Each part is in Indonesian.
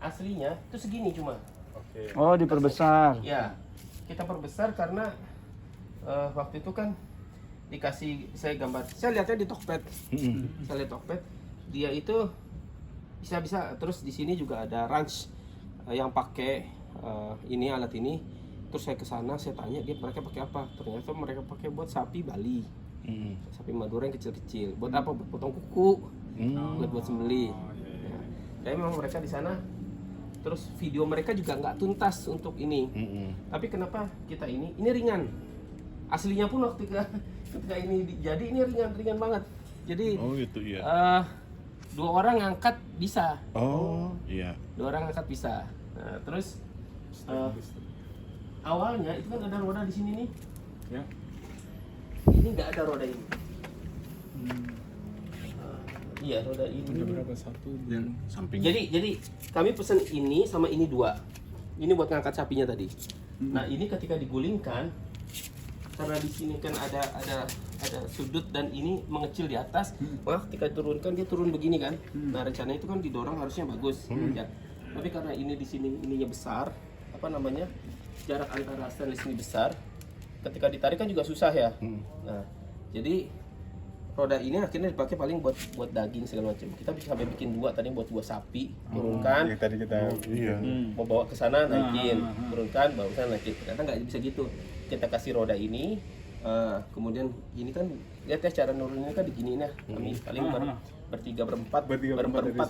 aslinya itu segini cuma. Oke. Oh, diperbesar. Ya, kita perbesar karena waktu itu kan dikasih saya gambar. Saya lihatnya di Tokped. Saya lihat Tokped, dia itu bisa terus di sini juga ada ranch yang pakai ini alat ini. Terus saya ke sana, saya tanya dia mereka pakai apa? Ternyata mereka pakai buat sapi Bali. Sapi Madura yang kecil-kecil. Buat apa? Buat potong kuku. Buat sembelih. Ya. Tapi memang mereka di sana. Terus video mereka juga nggak tuntas untuk ini. Tapi kenapa kita ini ringan. Aslinya pun waktu ketika ini jadi ini ringan banget. Jadi Oh gitu ya. 2 orang ngangkat bisa. Oh iya. 2 orang ngangkat bisa. Nah, terus awalnya itu kan ada roda di sini nih. Ya. Ini nggak ada roda ini. Iya roda ini. Ada berapa? Satu dan samping. Jadi kami pesan ini sama ini 2. Ini buat ngangkat sapinya tadi. Nah ini ketika digulingkan, karena di sini kan ada sudut dan ini mengecil di atas, maka ketika diturunkan dia turun begini kan. Nah rencananya itu kan didorong harusnya bagus, ya. Tapi karena ini di sini ininya besar, jarak antara stainless ini besar, ketika ditarik kan juga susah ya. Nah jadi roda ini akhirnya dipakai paling buat daging segala macam. Kita bisa sampai bikin 2 tadi buat 2 sapi, turunkan. Yang tadi kita Mau bawa ke sana naikin, turunkan, bawa ke sana naikin. Ternyata nggak bisa gitu. Kita kasih roda ini, kemudian ini kan lihat ya cara nuruninnya kan begini ya. Kami paling bertiga berempat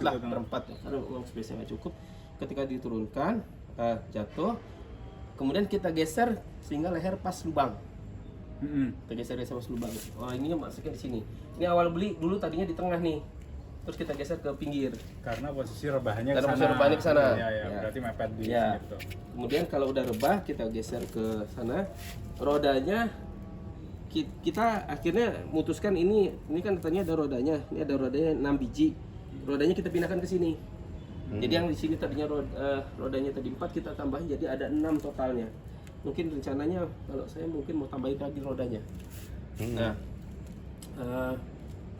lah, berempat. Karena uang spesialnya cukup. Ketika diturunkan, jatuh, kemudian kita geser sehingga leher pas lubang. Kita geser pas lubang. Oh ini masuknya di sini. Ini awal beli dulu tadinya di tengah nih. Terus kita geser ke pinggir. Karena posisi rebahannya ke sana. Karena posisi rebahannya ke sana. Ya, Ya. berarti mepet di Ya. situ. Kemudian kalau udah rebah kita geser ke sana. Rodanya kita akhirnya memutuskan ini kan katanya ada rodanya. Ini ada rodanya 6 biji. Rodanya kita pindahkan ke sini. Jadi yang di sini tadinya rodanya tadi 4 kita tambahin jadi ada 6 totalnya. Mungkin rencananya kalau saya mungkin mau tambahin lagi rodanya. Nah,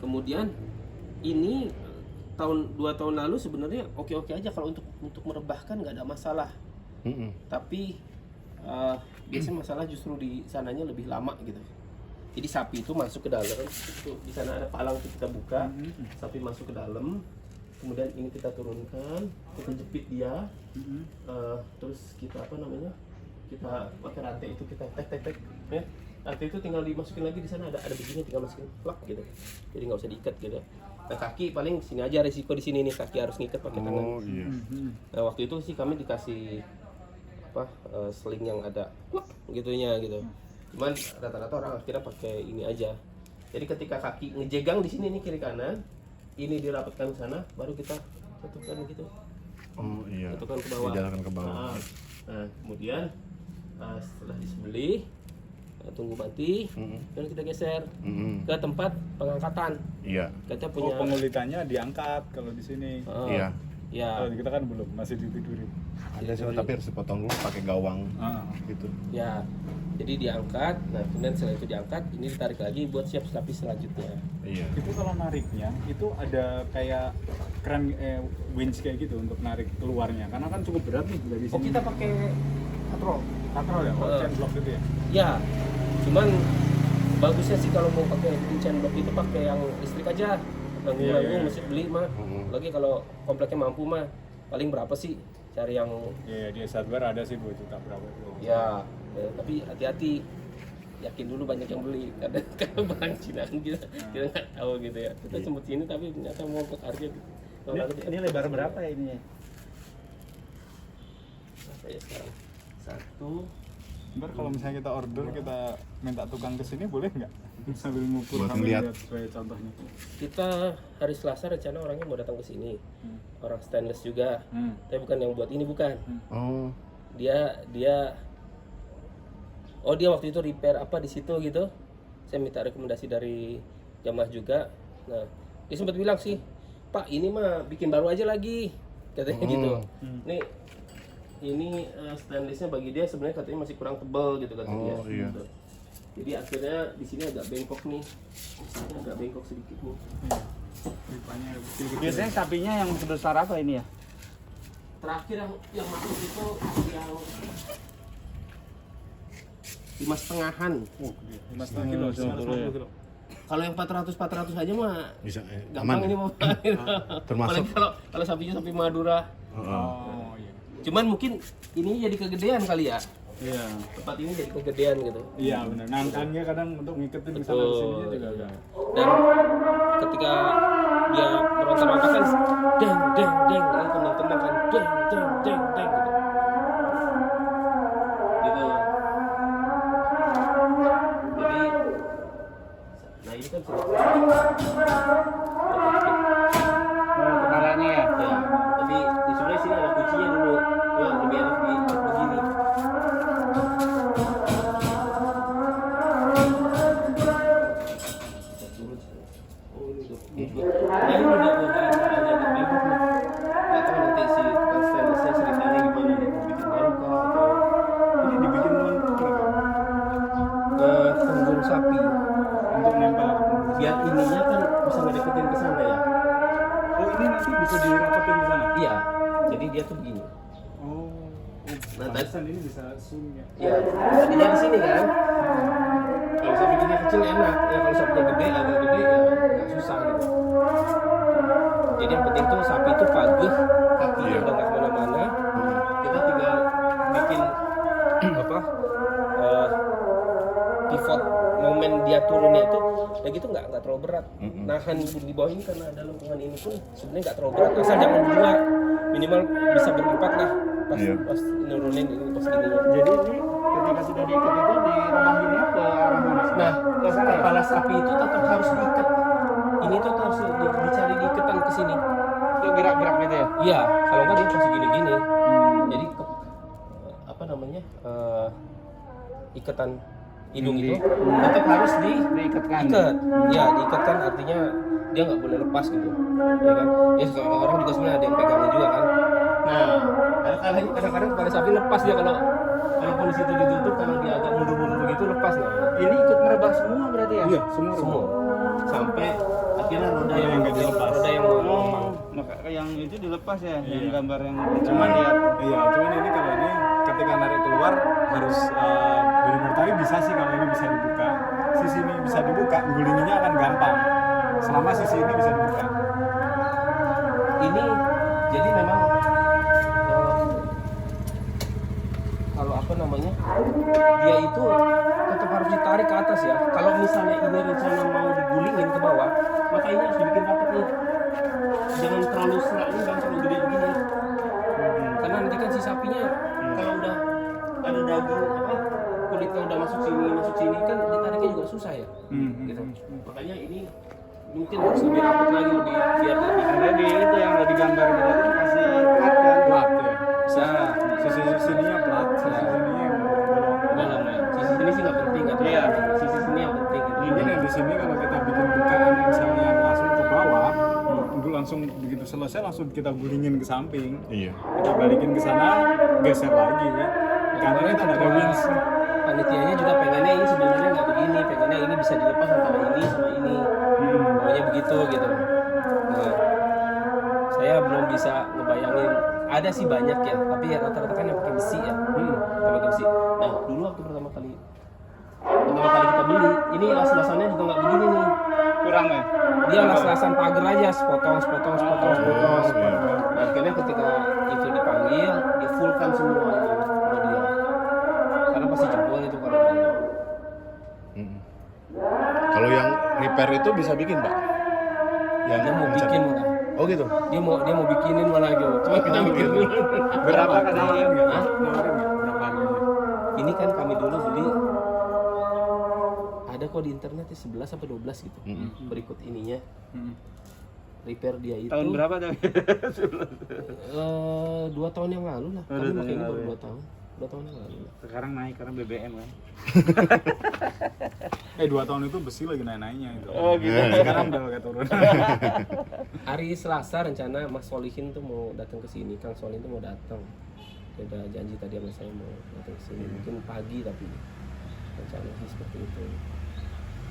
kemudian ini 2 tahun lalu sebenarnya oke aja kalau untuk merebahkan nggak ada masalah. Tapi biasanya masalah justru di sananya lebih lama gitu. Jadi sapi itu masuk ke dalam, itu di sana ada palang kita buka, sapi masuk ke dalam, kemudian ini kita turunkan, kita jepit dia, terus kita kita pakai rantai itu kita tek, ya. Rantai itu tinggal dimasukin lagi di sana ada begini tinggal masukin plak gitu, jadi nggak usah diikat gitu. Nah kaki paling sini aja resiko di sini nih kaki harus ngikat pakai tangan. Oh iya. Nah waktu itu sih kami dikasih sling yang ada plak gitunya gitu. Cuman rata-rata orang akhirnya pakai ini aja. Jadi ketika kaki ngejegang di sini nih kiri kanan, ini dirapatkan ke sana, baru kita tutupkan gitu. Oh iya. Tutupkan ke bawah. Dijalankan ke bawah. Nah kemudian setelah disembelih, tunggu mati, dan kita geser ke tempat pengangkatan. Iya. Kita punya pengulitannya diangkat kalau di sini. Iya. Ya, Kalau kita kan belum, masih ditidurin. Ada sih tapi harus dipotong dulu pakai gawang gitu. ya. Jadi diangkat, nah kemudian setelah itu diangkat, ini ditarik lagi buat siap sapi selanjutnya. Iya. Itu kalau nariknya itu ada kayak kran winch kayak gitu untuk narik keluarnya. Karena kan cukup berat nih dari sini. Oh kita pakai katrol. Katrol ya, chain block gitu ya. Ya, cuman bagusnya sih kalau mau pakai chain block itu pakai yang listrik aja. Nanggung mesti beli mah. Lagi kalau kompleknya mampu mah, paling berapa sih cari yang? Iya, dia hardware ada sih 2 juta berapa itu. Ya, tapi hati-hati. Yakin dulu banyak yang beli. Kadang kalau barang Cina kan kita nggak tahu gitu ya. Kita sempat sini tapi ternyata mau ke harga gitu. Ini lebar berapa ya ini? Berapa ya sekarang? 1. Ntar kalau misalnya kita order, kita minta tukang ke sini boleh nggak? Sambil ngukur Buat sambil ngeliat. lihat sebagai contohnya. Kita hari Selasa rencana orangnya mau datang ke sini. Orang stainless juga. Tapi bukan yang buat ini bukan. Oh. Dia waktu itu repair apa di situ gitu. Saya minta rekomendasi dari jamaah juga. Nah, dia sempat bilang sih, "Pak, ini mah bikin baru aja lagi." Katanya gitu. Ini stainlessnya bagi dia sebenarnya katanya masih kurang tebal gitu katanya. Oh, iya. Jadi akhirnya di sini agak bengkok nih. Di sini agak bengkok sedikit nih. Pipanya kecil-kecil. Biasanya sapinya yang sebesar apa ini ya? Terakhir yang masuk itu yang 5,5-an. Oh, gede. 5,5 kilo, 150 kilo. Kalau yang 400 aja mah Bisa gampang aman. ini mau. Termasuk Kalau sapinya sapi Madura. Oh, iya. Cuman mungkin ini jadi kegedean kali ya. Iya. Tempat ini jadi kegedean gitu. Iya, benar. Nangkangnya kadang untuk ngiketin ke sana Betul. sini juga agak. Dan ketika dia meronta-ronta kan deng deng deng, ini tenang-tenang kan deng deng deng deng gitu. Gitu. Jadi, nah ini kan sudah Kepalanya ya? ya, tapi di sebelah sini ada kuncinya dulu. Ya lebih enak di begini. Oh ini udah. Nah ini udah ada bebek nih. Nggak tahu nanti si stainlessnya ceritanya gimana nih, mau bikin baru kah atau Ini dibikin kenapa? ke punggung sapi. Untuk nempel ke punggung. Biar ininya kan bisa ngedeketin ke sana ya. Oh, ini nanti bisa dirapetin ke sana. Iya. Jadi dia tuh begini. Oh. Nah, Pantesan ini bisa zoom ya. Iya. Tadinya di sini kan. Kalau sapinya kecil enak. Ya kalau sapinya gede agak gede ya nggak susah gitu. Jadi yang penting tuh sapi itu pageh, kakinya Iya. udah nggak kemana-mana. Kita tinggal bikin apa pivot momen dia turunnya itu ya gitu nggak terlalu berat. Nahan di bawah ini karena ada lengkungan ini pun sebenarnya nggak terlalu berat, asal jangan berdua, minimal bisa berempat lah pas Iya. pas nurunin ini pas gini. Jadi ini ketika sudah diikat itu direbahinnya ke arah mana? Nah, ke sana ya? kepala sapi itu tetap harus diikat. Ini tuh harus dicari diiketan ke sini. Itu gerak-gerak gitu ya? Iya, kalau nggak dia pasti gini-gini. Jadi apa namanya iketan hidung itu tetap harus Diikatkan. diikat. Ya, diikatkan artinya dia nggak boleh lepas gitu, ya kan? Ya kalau orang juga sebenarnya ada yang pegangnya juga kan. Nah, kadang-kadang kepala sapi lepas dia kalau kondisi itu ditutup, kalau dia agak mundur-mundur begitu lepas nah. Ini ikut merebah semua berarti ya? Iya, semua. Semua sampai akhirnya roda Yang yang nggak dilepas. roda yang Oh, maka yang itu dilepas ya, yang Iya. gambar yang Cuman lihat. iya, cuman ini kalau ini ketika narik keluar harus benar-benar tapi bisa sih kalau ini bisa dibuka. Sisi ini bisa dibuka, gulinginnya akan gampang. Selama sisi ini bisa dibuka. ini jadi memang kalau apa namanya dia itu tetap harus ditarik ke atas ya. Kalau misalnya ini rencana mau digulingin ke bawah, maka ini harus dibikin rapat nih. Jangan terlalu seraknya, jangan terlalu gede begini. Karena nanti kan si sapinya kalau udah ada daging apa kulitnya udah masuk sini kan ditariknya juga susah ya. Gitu. Makanya ini mungkin harus lebih rapat lagi, lebih biar lebih Ada di itu yang udah digambar gitu kan kasih plat kan. Plat ya. bisa. Sisi sininya plat, sisi sininya yang bolong. Dalam ya. Sisi sini sih nggak penting kan? Iya. Sisi sini yang penting. Gitu. Mungkin yang di sini kalau kita bikin bukaan misalnya langsung ke bawah, itu langsung begitu selesai langsung kita gulingin ke samping. Iya. Kita balikin ke sana, geser lagi ya. Karena kita ada wings. Panitianya juga pengennya ini sebenarnya nggak begini, pengennya ini bisa dilepas antara ini sama ini. Pokoknya begitu gitu. Nah, saya belum bisa ngebayangin. Ada sih banyak ya, tapi ya rata-rata kan yang pakai besi ya. Pakai besi. Nah, dulu waktu pertama kali kita beli, ini las-lasannya juga nggak begini nih. Kurang ya? Dia las-lasan pagar aja, sepotong. iya. Nah, akhirnya ketika itu dipanggil, di fullkan semua ini sama dia. Karena pasti jebol itu kalau dia. Kalau yang repair itu bisa bikin, Pak? Yang Dia mau macam- bikin malah. Oh gitu. Dia mau bikinin malah gitu. Cuma kita mikir dulu. Berapa nawarin nggak? Hah? Nawarin nggak? Berapa harganya? Ini kan kami dulu beli ada kok di internet ya 11 sampai 12 gitu. Berikut ininya repair dia itu. Tahun berapa tuh? 2 tahun yang lalu lah. Oh, Kami 2 tahun pakai ini yang baru lalu 2 tahun. 2 tahun yang lalu. Sekarang naik karena BBM kan. 2 tahun itu besi lagi naik-naiknya itu. Oh, gitu. Sekarang udah agak turun. Hari Selasa rencana Mas Solihin tuh mau datang ke sini. Kang Solihin tuh mau datang. Dia udah janji tadi sama saya mau datang ke sini. Mungkin pagi tapi rencana sih seperti itu.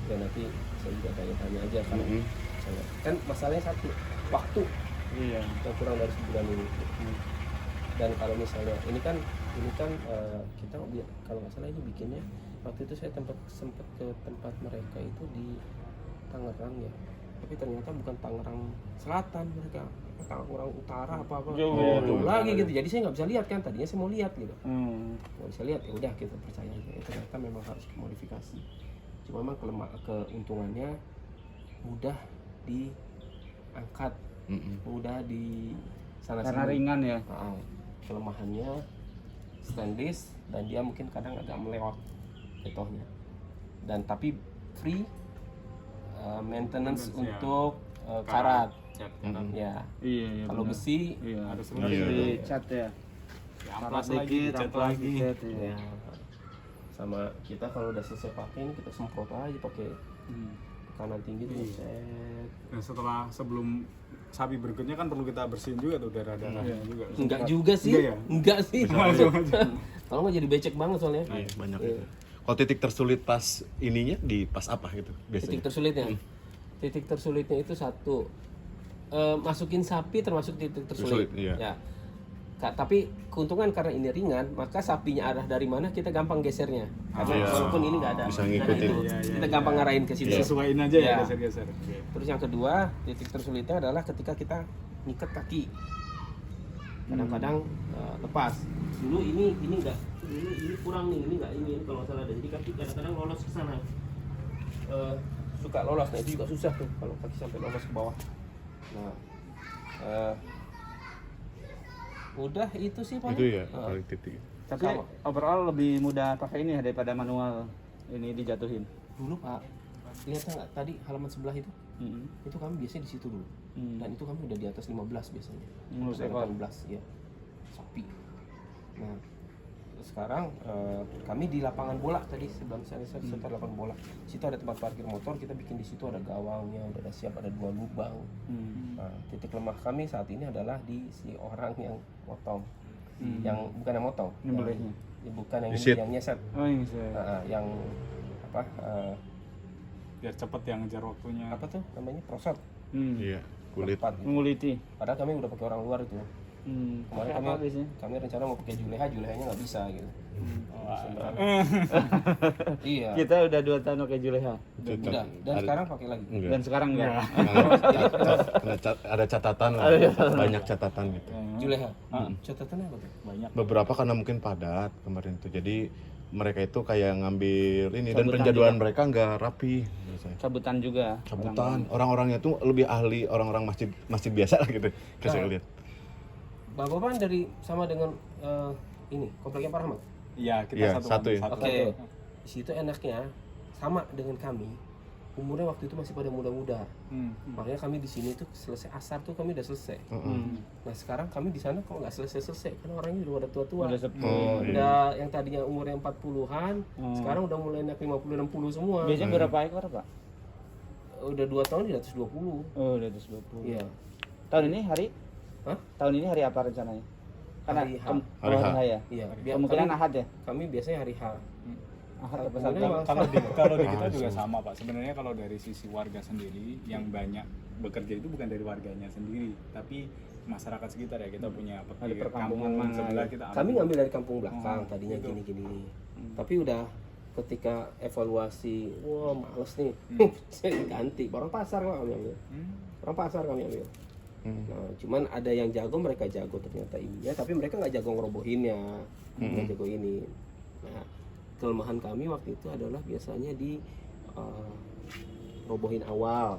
Ya nanti saya juga tanya-tanya aja kalau Kan masalahnya satu, waktu Iya. yang kurang dari sebulan ini. Dan kalau misalnya ini kan kita kalau nggak salah ini bikinnya waktu itu saya sempat ke tempat mereka itu di Tangerang ya, tapi ternyata bukan Tangerang Selatan, mereka Tangerang Utara apa Jauh lagi gitu. Jadi saya nggak bisa lihat kan, tadinya saya mau lihat gitu, Hmm. nggak bisa lihat, ya udah kita percaya aja. Ternyata memang harus modifikasi. Cuma memang keuntungannya mudah diangkat, mudah di sana Karena ringan ya. Kelemahannya stainless dan dia mungkin kadang agak melewat jatuhnya, dan tapi free maintenance untuk karat ya. Iya, Kalau benar. besi Iya. Harus Iya. Di cat ya. amplas Karat lagi, dikit, cat amplas lagi. dikit, ya. ya, sama kita kalau udah selesai pakai ini kita semprot aja pakai tekanan tinggi tuh set. Dan sebelum sapi berikutnya kan perlu kita bersihin juga tuh darah-darahnya juga. Enggak juga sih, Enggak ya? enggak sih. Langsung aja. Kalau nggak jadi becek banget soalnya. Iya, banyak Iya. itu. Kalau titik tersulit pas ininya di pas apa gitu Titik biasanya? tersulitnya, titik tersulitnya itu satu, masukin sapi termasuk titik tersulit. Tersulit, iya. Ya. Tapi keuntungan karena ini ringan, maka sapinya arah dari mana kita gampang gesernya. Karena Iya. walaupun ini nggak ada, Bisa nggak ada ngikutin. itu, Iya, iya, kita iya. gampang ngarahin ke situ. Sesuaiin aja ya Iya. geser-geser. Oke. Terus yang kedua, titik tersulitnya adalah ketika kita ngikat kaki. Kadang-kadang lepas. Dulu ini enggak, ini kurang nih, ini enggak ini kalau nggak salah ada. Jadi kaki kadang-kadang lolos ke sana. Suka lolos, nah itu juga susah tuh kalau kaki sampai lolos ke bawah. Nah, udah itu sih paling. Itu ya paling titik. Tapi Sama. overall lebih mudah pakai ini ya daripada manual ini dijatuhin. Dulu Pak, lihat nggak tadi halaman sebelah itu? Hmm. Itu kami biasanya di situ dulu. Dan itu kami udah di atas 15 biasanya. Menurut Sampai ekor. 18 ya. Sapi. Nah, sekarang kami di lapangan bola tadi sebelum saya sekitar lapangan bola. Situ ada tempat parkir motor, kita bikin di situ ada gawangnya, udah ada siap, ada 2 lubang. Nah, titik lemah kami saat ini adalah di si orang yang motong. Yang bukan yang motong. Nyembelihnya. Bukan yang Nyeset. yang nyeset. Oh ini saya. Yang apa Biar cepet yang ngejar waktunya. apa tuh namanya prosot Iya, kulit. Lepat. Menguliti. Padahal kami udah pakai orang luar itu. Kemarin Pakai apa biasanya? kami rencana mau pakai julehanya nggak bisa gitu. Iya. Kita udah 2 tahun pakai Juleha. Udah. Dan sekarang pakai lagi. Enggak. Dan sekarang enggak. Ada catatan lah, banyak catatan gitu. Juleha. Catatannya apa tuh? Banyak. Beberapa karena mungkin padat kemarin itu, jadi mereka itu kayak ngambil ini dan Cabutan penjaduan juga. mereka nggak rapi biasanya. Cabutan juga. Cabutan, orang-orangnya tuh lebih ahli, orang-orang masih biasa lah gitu. Saya lihat. Bapak dari sama dengan ini kompleknya Pak Rahmat. Iya, kita Iya, satu satu ya. Oke. Di situ enaknya sama dengan kami. Umurnya waktu itu masih pada muda-muda. Makanya kami di sini tuh selesai asar tuh kami udah selesai. Nah sekarang kami di sana kok nggak selesai karena orangnya udah tua-tua. Udah sepuh. Udah yang tadinya umurnya 40-an, sekarang udah mulai naik 50-60 semua. Biasanya berapa ekor, Pak? Udah 2 tahun di atas 20. Oh, udah 120. Iya. Tahun ini hari? Hah? Tahun ini hari apa rencananya? Karena Hari H. Hari H. ya. Iya. Kemungkinan kami, Ahad ya? kami biasanya hari H. Ahad apa Kemudian Sabtu? Kalau di kita juga sama Pak. Sebenarnya kalau dari sisi warga sendiri yang banyak bekerja itu bukan dari warganya sendiri, tapi masyarakat sekitar ya. Kita punya Ada perkampungan kampung mana sebelah ya? kita. Kami ngambil dari kampung belakang tadinya gitu. gini-gini. Tapi udah ketika evaluasi, wah males nih, saya ganti. Orang pasar kok kami ambil. Orang pasar kami ambil. Nah, cuman ada yang jago, mereka jago ternyata iya, tapi mereka nggak jago ngerobohinnya, nggak jago ini. Nah, kelemahan kami waktu itu adalah biasanya di robohin awal.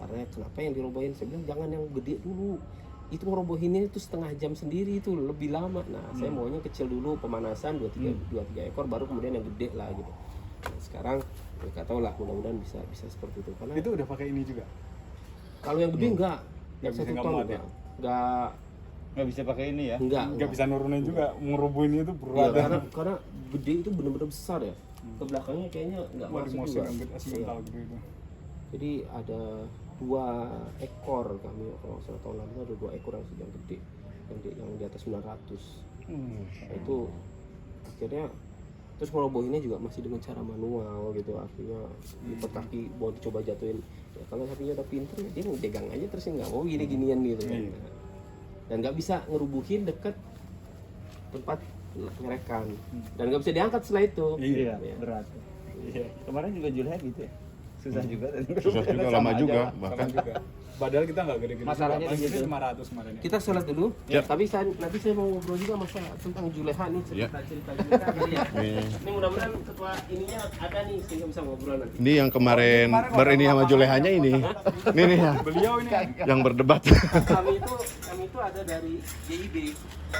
Karena kenapa yang dirobohin? Saya bilang jangan yang gede dulu. Itu ngerobohinnya itu setengah jam sendiri, itu lebih lama. Nah, saya maunya kecil dulu, pemanasan 2-3 ekor, baru kemudian yang gede lah gitu. Nah, sekarang mereka tahu lah, mudah-mudahan bisa seperti itu. Karena Itu udah pakai ini juga. kalau yang gede enggak, Nggak yang bisa 1 nggak ton muat enggak, ya? Nggak bisa pakai ini ya? enggak. Nggak bisa nurunin juga, ngerubuhin itu Iya, berat. karena gede itu benar-benar besar ya. Ke belakangnya kayaknya enggak Mau masuk dimasukin juga. yang gede, semental gede itu. Jadi ada 2 ekor kami kalau saya tahun lalu ada 2 ekor yang sudah gede, yang di atas 900. Nah, itu akhirnya Terus merobohinnya juga masih dengan cara manual gitu, artinya lipat kaki mau dicoba jatuhin. Ya, kalau sapinya udah pinter ya dia pegang aja terus nggak mau gini-ginian gitu kan. Iya. Dan nggak bisa ngerubuhin deket tempat ngerekan dan nggak bisa diangkat setelah itu. Iya, Ya. berat. Iya. Kemarin juga Julha gitu ya. Susah juga. Susah juga, lama Sama juga aja. bahkan. Sama juga. Padahal kita nggak gede-gede. Masalahnya juga. di situ. 500 kemarin ya. Kita sholat dulu, Ya. tapi nanti saya mau ngobrol juga masalah tentang Juleha nih, cerita-cerita Juleha kali ya. Iya. Ini mudah-mudahan ketua ininya ada nih sehingga bisa ngobrol nanti. Ini yang kemarin berini sama Julehanya ini. Ini nih ya, Beliau ini yang berdebat. Kami itu ada dari JIB.